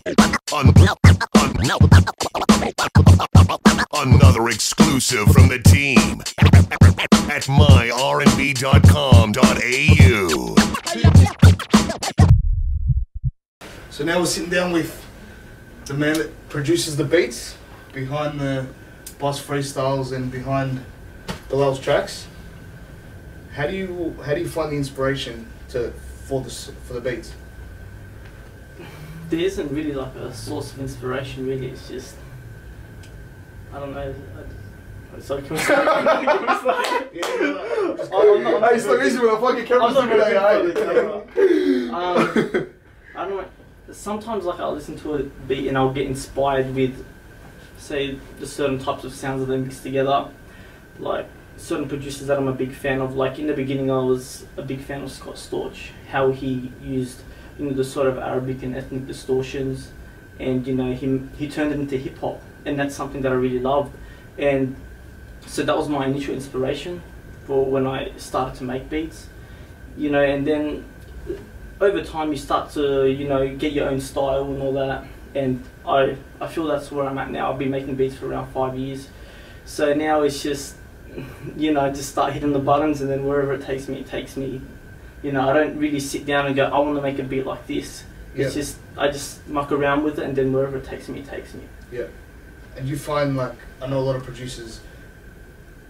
Another exclusive from the team at MyRNB.com.au. So now we're sitting down with the man that produces the beats behind the Boss Freestyles and behind Bilal's tracks. How do you find the inspiration for the beats? There isn't really like a source of inspiration. Really, it's just I don't know. Sorry, can we start? It's so easy when I fucking cameras I don't know. Sometimes like I'll listen to a beat and I'll get inspired with, say, the certain types of sounds that they mix together. Like certain producers that I'm a big fan of. Like in the beginning, I was a big fan of Scott Storch. How he used, you know, the sort of Arabic and ethnic distortions, and you know, he turned it into hip hop, and that's something that I really loved. And so that was my initial inspiration for when I started to make beats, you know. And then over time you start to, you know, get your own style and all that. And I feel that's where I'm at now. I've been making beats for around 5 years, so now it's just, you know, I just start hitting the buttons, and then wherever it takes me, it takes me. You know, I don't really sit down and go, I want to make a beat like this. It's just, I just muck around with it, and then wherever it takes me, it takes me. Yeah. And you find, like, I know a lot of producers,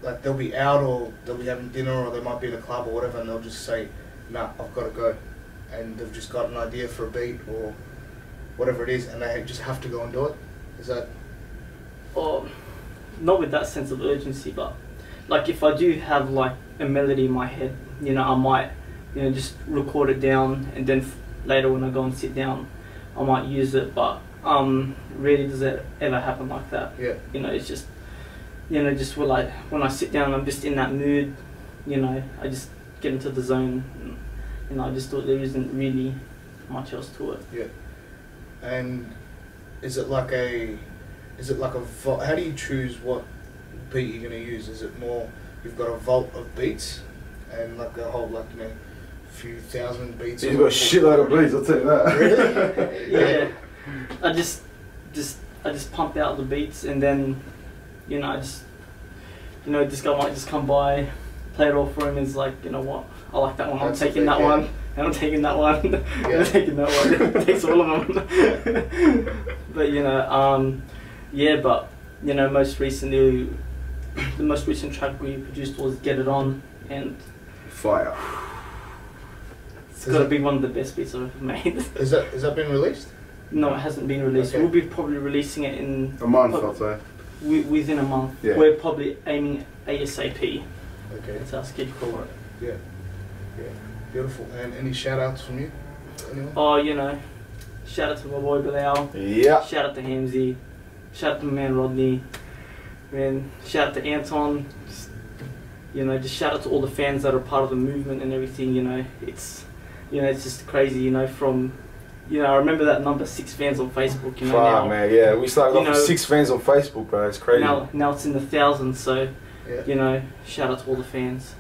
like, they'll be out or they'll be having dinner or they might be in a club or whatever, and they'll just say, nah, I've got to go. And they've just got an idea for a beat or whatever it is, and they just have to go and do it. Is that? Or not with that sense of urgency, but like if I do have like a melody in my head, you know, I might, you know, just record it down, and then later when I go and sit down, I might use it. But rarely does it ever happen like that. Yeah. You know, it's just, you know, just when I sit down, I'm just in that mood. You know, I just get into the zone. And, you know, I just thought there isn't really much else to it. Yeah. And is it like a how do you choose what beat you're going to use? Is it more, you've got a vault of beats and like a whole, like, you know, few thousand beats? You've got a shitload of beats, I'll tell you that. Really? Yeah. I just pump out the beats, and then, you know, this guy might just come by, play it all for him, and is like, you know what, I like that one, I'm taking that one, and I'm taking that one, and I'm taking that one. It takes all of them. But you know, yeah, but you know, most recently, the most recent track we produced was Get It On, and fire. It's got to be one of the best beats I've ever made. Is that been released? No, it hasn't been released. Okay. We'll be probably releasing it in a month, I'd say. Within a month. Yeah. We're probably aiming ASAP. Okay. That's our schedule for it. Yeah. Yeah. Beautiful. And any shout outs from you? Anyone? Oh, you know, shout out to my boy Bilal. Yeah. Shout out to Hamzy. Shout out to my man Rodney. Man, shout out to Anton. Just, you know, just shout out to all the fans that are part of the movement and everything. You know, it's just crazy. You know, from, you know, I remember that number 6 fans on Facebook. You know, now, man, yeah, we started off with 6 fans on Facebook, bro. It's crazy. Now it's in the thousands. So, yeah. you know, shout out to all the fans.